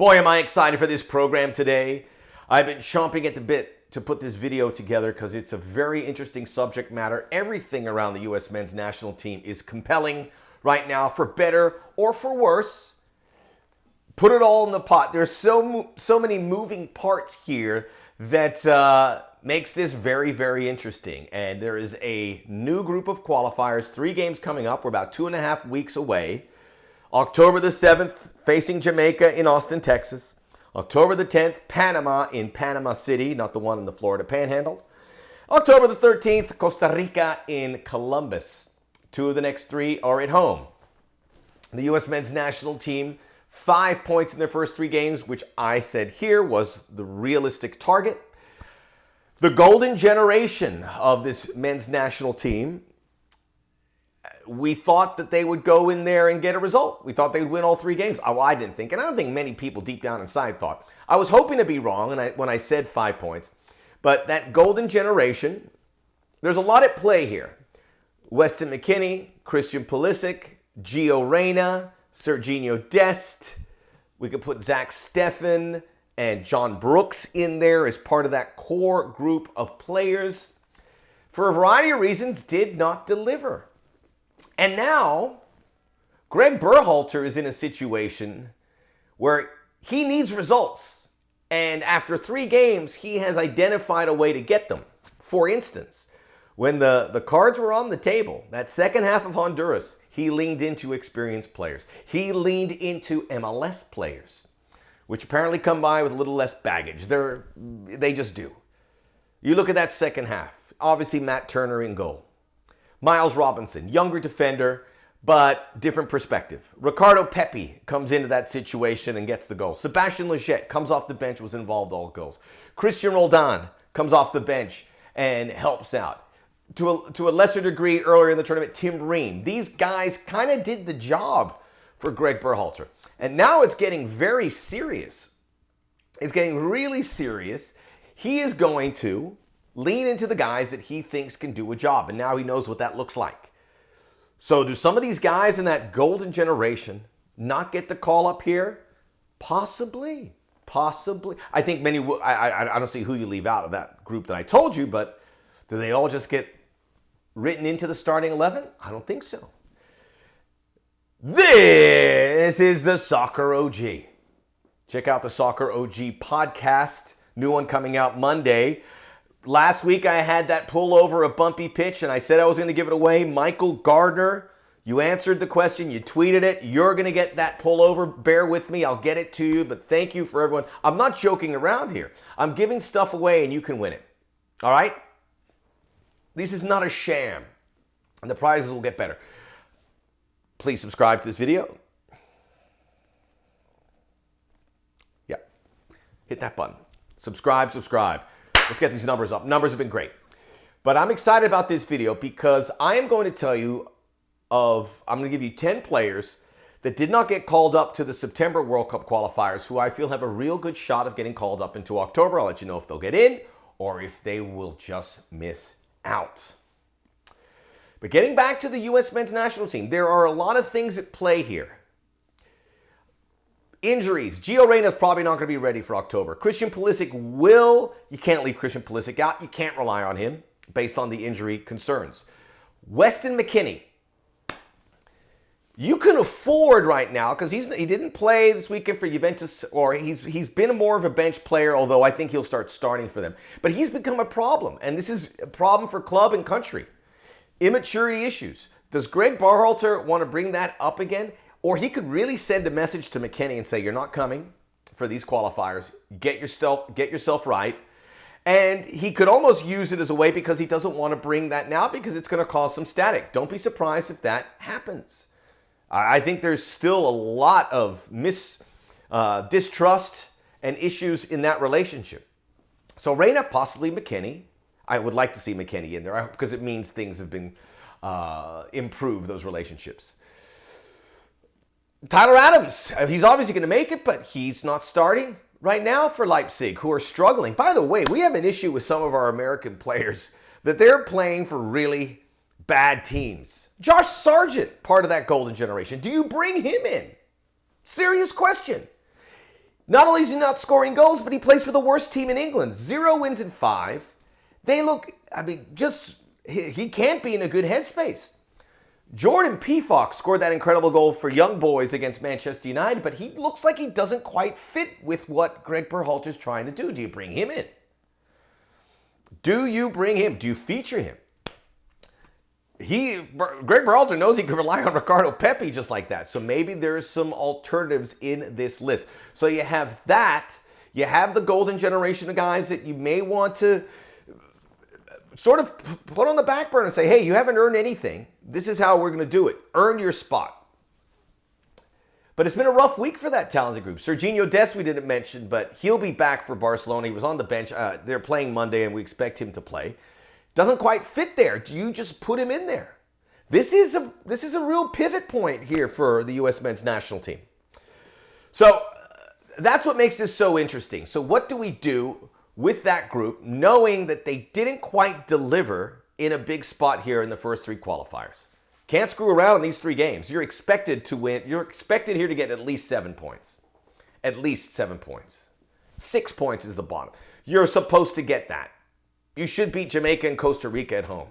Boy, am I excited for this program today. I've been chomping at the bit to put this video together because it's a very interesting subject matter. Everything around the U.S. men's national team is compelling right now, for better or for worse. Put it all in the pot. There's so many moving parts here that makes this very, very interesting. And there is a new group of qualifiers, 3 games coming up. We're about 2.5 weeks away. October the 7th, facing Jamaica in Austin, Texas. October the 10th, Panama in Panama City, not the one in the Florida Panhandle. October the 13th, Costa Rica in Columbus. 2 of the next 3 are at home. The U.S. men's national team, 5 points in their first 3 games, which I said here was the realistic target. The golden generation of this men's national team, we thought that they would go in there and get a result. We thought they would win all 3 games. Oh, I didn't think, and I don't think many people deep down inside thought. I was hoping to be wrong when I said 5 points. But that golden generation, there's a lot at play here. Weston McKennie, Christian Pulisic, Gio Reyna, Serginho Dest. We could put Zach Steffen and John Brooks in there as part of that core group of players. For a variety of reasons, did not deliver. And now, Greg Berhalter is in a situation where he needs results. And after 3 games, he has identified a way to get them. For instance, when the cards were on the table, that second half of Honduras, he leaned into experienced players. He leaned into MLS players, which apparently come by with a little less baggage. They just do. You look at that second half. Obviously, Matt Turner in goal. Miles Robinson, younger defender, but different perspective. Ricardo Pepi comes into that situation and gets the goal. Sebastian Lletget comes off the bench, was involved all goals. Christian Roldan comes off the bench and helps out. To a lesser degree, earlier in the tournament, Tim Ream. These guys kind of did the job for Greg Berhalter. And now it's getting very serious. It's getting really serious. He is going to lean into the guys that he thinks can do a job. And now he knows what that looks like. So do some of these guys in that golden generation not get the call up here? Possibly. I think many will. I don't see who you leave out of that group that I told you, but do they all just get written into the starting 11? I don't think so. This is the Soccer OG. Check out the Soccer OG podcast. New one coming out Monday. Last week I had that pull over a bumpy pitch and I said I was going to give it away. Michael Gardner, you answered the question. You tweeted it. You're going to get that pull over. Bear with me. I'll get it to you. But thank you for everyone. I'm not joking around here. I'm giving stuff away and you can win it. All right? This is not a sham. And the prizes will get better. Please subscribe to this video. Yeah. Hit that button. Subscribe. Let's get these numbers up. Numbers have been great. But I'm excited about this video because I am going to tell you I'm going to give you 10 players that did not get called up to the September World Cup qualifiers who I feel have a real good shot of getting called up into October. I'll let you know if they'll get in or if they will just miss out. But getting back to the U.S. men's national team, there are a lot of things at play here. Injuries. Gio Reyna is probably not going to be ready for October. Christian Pulisic will. You can't leave Christian Pulisic out. You can't rely on him based on the injury concerns. Weston McKennie. You can afford right now, because he didn't play this weekend for Juventus, or he's been more of a bench player, although I think he'll start starting for them. But he's become a problem, and this is a problem for club and country. Immaturity issues. Does Greg Berhalter want to bring that up again? Or he could really send a message to McKennie and say, you're not coming for these qualifiers. Get yourself right. And he could almost use it as a way because he doesn't want to bring that now because it's going to cause some static. Don't be surprised if that happens. I think there's still a lot of distrust and issues in that relationship. So Reyna, possibly McKennie. I would like to see McKennie in there because it means things have been improved, those relationships. Tyler Adams, he's obviously going to make it, but he's not starting right now for Leipzig, who are struggling. By the way, we have an issue with some of our American players that they're playing for really bad teams. Josh Sargent, part of that golden generation. Do you bring him in? Serious question. Not only is he not scoring goals, but he plays for the worst team in England. 0 wins in 5. They look, he can't be in a good headspace. Jordan Pefok scored that incredible goal for Young Boys against Manchester United, but he looks like he doesn't quite fit with what Greg Berhalter is trying to do. Do you bring him in? Do you bring him? Do you feature him? Greg Berhalter knows he can rely on Ricardo Pepi just like that. So maybe there's some alternatives in this list. So you have that. You have the golden generation of guys that you may want to sort of put on the back burner and say, hey, you haven't earned anything. This is how we're going to do it. Earn your spot. But it's been a rough week for that talented group. Serginho Dest we didn't mention, but he'll be back for Barcelona. He was on the bench. They're playing Monday, and we expect him to play. Doesn't quite fit there. Do you just put him in there? This is a real pivot point here for the U.S. men's national team. So that's what makes this so interesting. So what do we do with that group, knowing that they didn't quite deliver in a big spot here in the first 3 qualifiers? Can't screw around in these 3 games. You're expected to win. You're expected here to get at least 7 points. At least 7 points. 6 points is the bottom. You're supposed to get that. You should beat Jamaica and Costa Rica at home.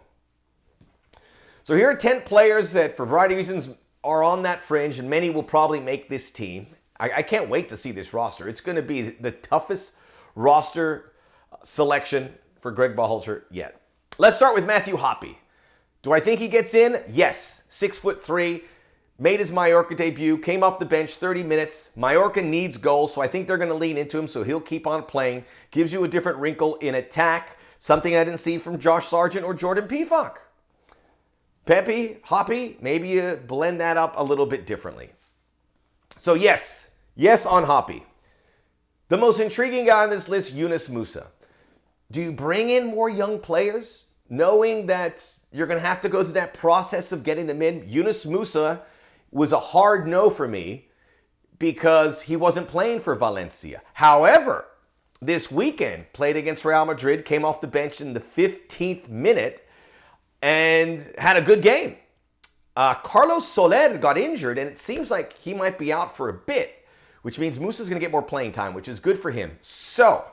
So here are 10 players that, for a variety of reasons, are on that fringe, and many will probably make this team. I can't wait to see this roster. It's going to be the toughest roster selection for Greg Berhalter yet. Let's start with Matthew Hoppe. Do I think he gets in? Yes. 6'3", made his Mallorca debut, came off the bench 30 minutes. Mallorca needs goals, so I think they're going to lean into him, so he'll keep on playing. Gives you a different wrinkle in attack, something I didn't see from Josh Sargent or Jordan Pefok. Pepi, Hoppe, maybe you blend that up a little bit differently. So yes on Hoppe. The most intriguing guy on this list, Yunus Musah. Do you bring in more young players, knowing that you're going to have to go through that process of getting them in? Yunus Musah was a hard no for me because he wasn't playing for Valencia. However, this weekend, played against Real Madrid, came off the bench in the 15th minute and had a good game. Carlos Soler got injured, and it seems like he might be out for a bit, which means Musah's going to get more playing time, which is good for him. So,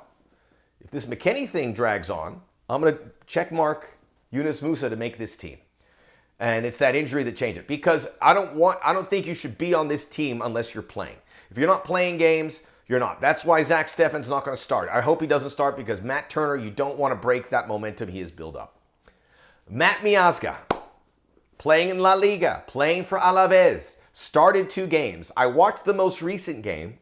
if this McKennie thing drags on, I'm going to check mark Yunus Musah to make this team. And it's that injury that changed it. Because I don't think you should be on this team unless you're playing. If you're not playing games, you're not. That's why Zach Steffen's not going to start. I hope he doesn't start because Matt Turner, you don't want to break that momentum he has built up. Matt Miazga, playing in La Liga, playing for Alaves, started 2 games. I watched the most recent game.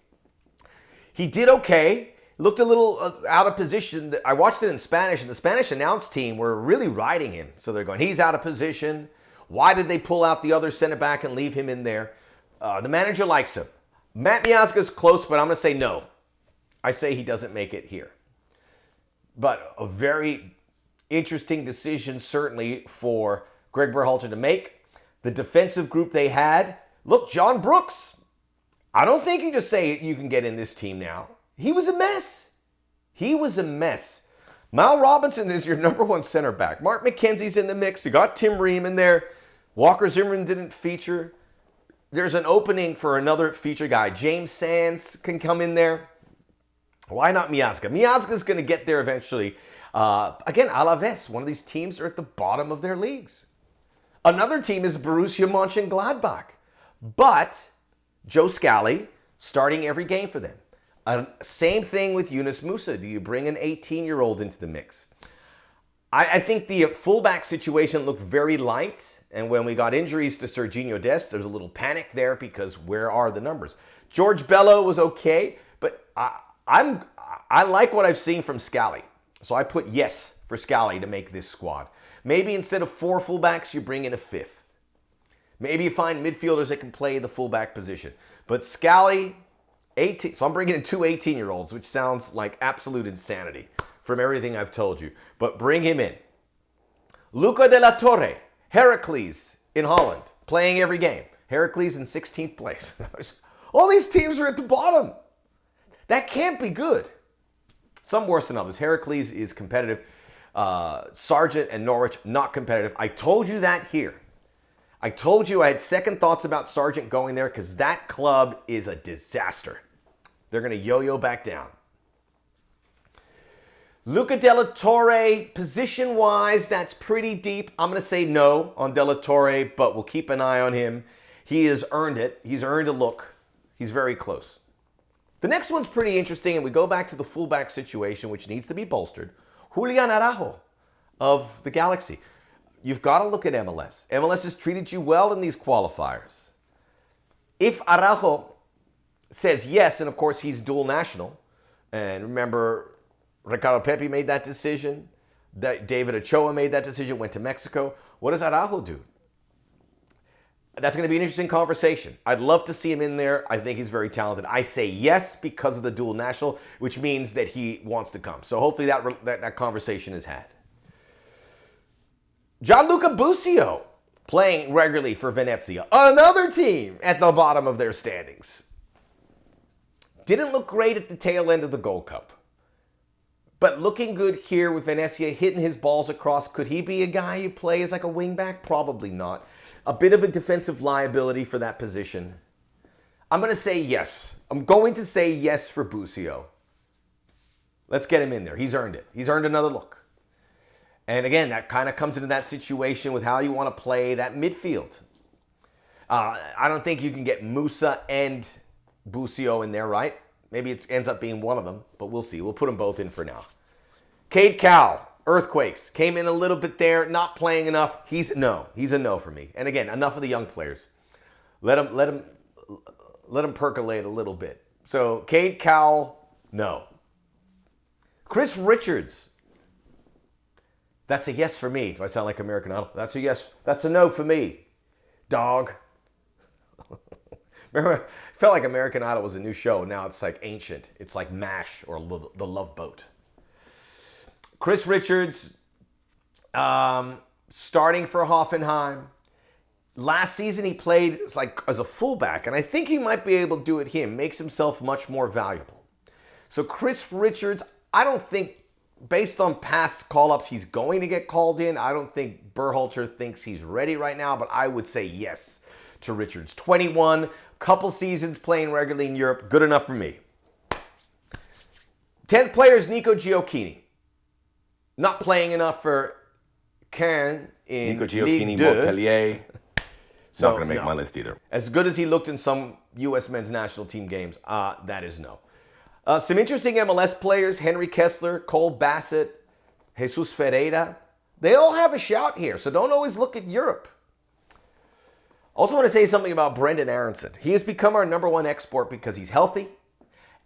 He did okay. Looked a little out of position. I watched it in Spanish, and the Spanish announce team were really riding him. So they're going, he's out of position. Why did they pull out the other center back and leave him in there? The manager likes him. Matt Miazga's close, but I'm going to say no. I say he doesn't make it here. But a very interesting decision, certainly, for Greg Berhalter to make. The defensive group they had. Look, John Brooks. I don't think you just say you can get in this team now. He was a mess. He was a mess. Mal Robinson is your number 1 center back. Mark McKenzie's in the mix. You got Tim Ream in there. Walker Zimmerman didn't feature. There's an opening for another feature guy. James Sands can come in there. Why not Miazga? Miazga's going to get there eventually. Again, Alaves, one of these teams are at the bottom of their leagues. Another team is Borussia Mönchengladbach. But Joe Scally starting every game for them. Same thing with Yunus Musah. Do you bring an 18-year-old into the mix? I think the fullback situation looked very light. And when we got injuries to Serginho Dest, there's a little panic there because where are the numbers? George Bello was okay, but I like what I've seen from Scally. So I put yes for Scally to make this squad. Maybe instead of 4 fullbacks, you bring in a 5th. Maybe you find midfielders that can play the fullback position. But Scally, 18. So I'm bringing in 2 18-year-olds, which sounds like absolute insanity from everything I've told you. But bring him in. Luca de la Torre, Heracles in Holland, playing every game. Heracles in 16th place. All these teams are at the bottom. That can't be good. Some worse than others. Heracles is competitive. Sargent and Norwich, not competitive. I told you that here. I told you I had second thoughts about Sargent going there because that club is a disaster. They're going to yo-yo back down. Luca De La Torre, position-wise, that's pretty deep. I'm going to say no on De La Torre, but we'll keep an eye on him. He has earned it. He's earned a look. He's very close. The next one's pretty interesting, and we go back to the fullback situation, which needs to be bolstered. Julian Araujo of the Galaxy. You've got to look at MLS. MLS has treated you well in these qualifiers. If Araujo says yes, and of course he's dual national, and remember, Ricardo Pepi made that decision. David Ochoa made that decision, went to Mexico. What does Araujo do? That's going to be an interesting conversation. I'd love to see him in there. I think he's very talented. I say yes because of the dual national, which means that he wants to come. So hopefully that conversation is had. Gianluca Busio, playing regularly for Venezia. Another team at the bottom of their standings. Didn't look great at the tail end of the Gold Cup. But looking good here with Venezia, hitting his balls across. Could he be a guy you play as like a wingback? Probably not. A bit of a defensive liability for that position. I'm going to say yes. I'm going to say yes for Busio. Let's get him in there. He's earned it. He's earned another look. And again, that kind of comes into that situation with how you want to play that midfield. I don't think you can get Musa and Busio in there, right? Maybe it ends up being one of them, but we'll see. We'll put them both in for now. Cade Cowell, Earthquakes, came in a little bit there, not playing enough. He's a no for me. And again, enough of the young players. Let him percolate a little bit. So Cade Cowell, no. Chris Richards, that's a yes for me. Do I sound like American Idol? That's a yes. That's a no for me, dog. Remember, I felt like American Idol was a new show. Now it's like ancient. It's like MASH or The Love Boat. Chris Richards, starting for Hoffenheim. Last season he played like as a fullback, and I think he might be able to do it here. Makes himself much more valuable. So Chris Richards, I don't think, based on past call-ups, he's going to get called in. I don't think Berhalter thinks he's ready right now, but I would say yes to Richards. 21, couple seasons playing regularly in Europe, good enough for me. 10th player is Nico Gioacchini. Not playing enough for Caen in Nico Gioacchini, Ligue 2. Montpellier. So, not going to make my list either. As good as he looked in some U.S. men's national team games, that is no. Some interesting MLS players, Henry Kessler, Cole Bassett, Jesus Ferreira. They all have a shout here, so don't always look at Europe. Also want to say something about Brendan Aronson. He has become our number one export because he's healthy,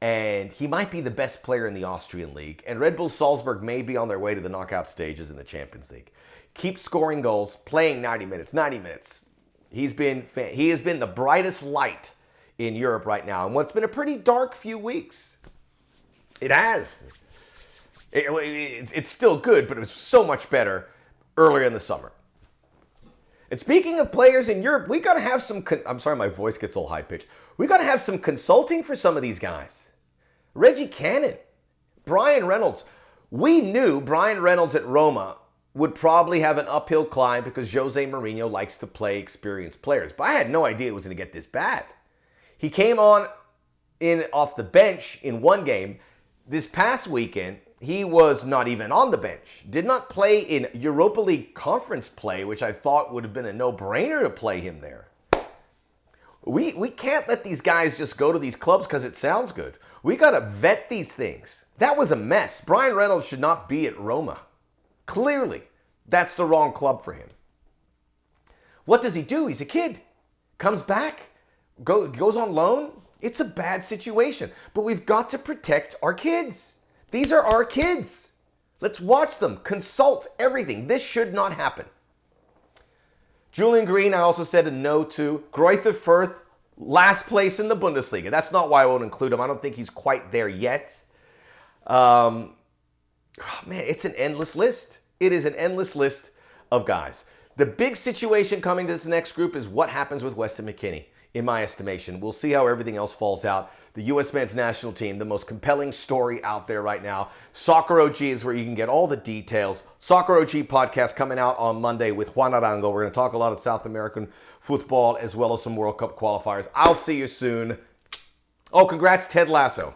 and he might be the best player in the Austrian league. And Red Bull Salzburg may be on their way to the knockout stages in the Champions League. Keep scoring goals, playing 90 minutes. He has been the brightest light in Europe right now, and what's been a pretty dark few weeks. It has. It's still good, but it was so much better earlier in the summer. And speaking of players in Europe, we got to have some... I'm sorry, my voice gets all high-pitched. We got to have some consulting for some of these guys. Reggie Cannon, Brian Reynolds. We knew Brian Reynolds at Roma would probably have an uphill climb because Jose Mourinho likes to play experienced players. But I had no idea it was going to get this bad. He came on off the bench in one game. This past weekend, he was not even on the bench. Did not play in Europa League conference play, which I thought would have been a no-brainer to play him there. We can't let these guys just go to these clubs because it sounds good. We got to vet these things. That was a mess. Brian Reynolds should not be at Roma. Clearly, that's the wrong club for him. What does he do? He's a kid. Comes back, goes on loan. It's a bad situation, but we've got to protect our kids. These are our kids. Let's watch them, consult everything. This should not happen. Julian Green, I also said a no to. Greuther Fürth, last place in the Bundesliga. That's not why I won't include him. I don't think he's quite there yet. Man, it's an endless list. It is an endless list of guys. The big situation coming to this next group is what happens with Weston McKennie. In my estimation, we'll see how everything else falls out. The U.S. men's national team, the most compelling story out there right now. Soccer OG is where you can get all the details. Soccer OG podcast coming out on Monday with Juan Arango. We're going to talk a lot of South American football as well as some World Cup qualifiers. I'll see you soon. Oh, congrats, Ted Lasso.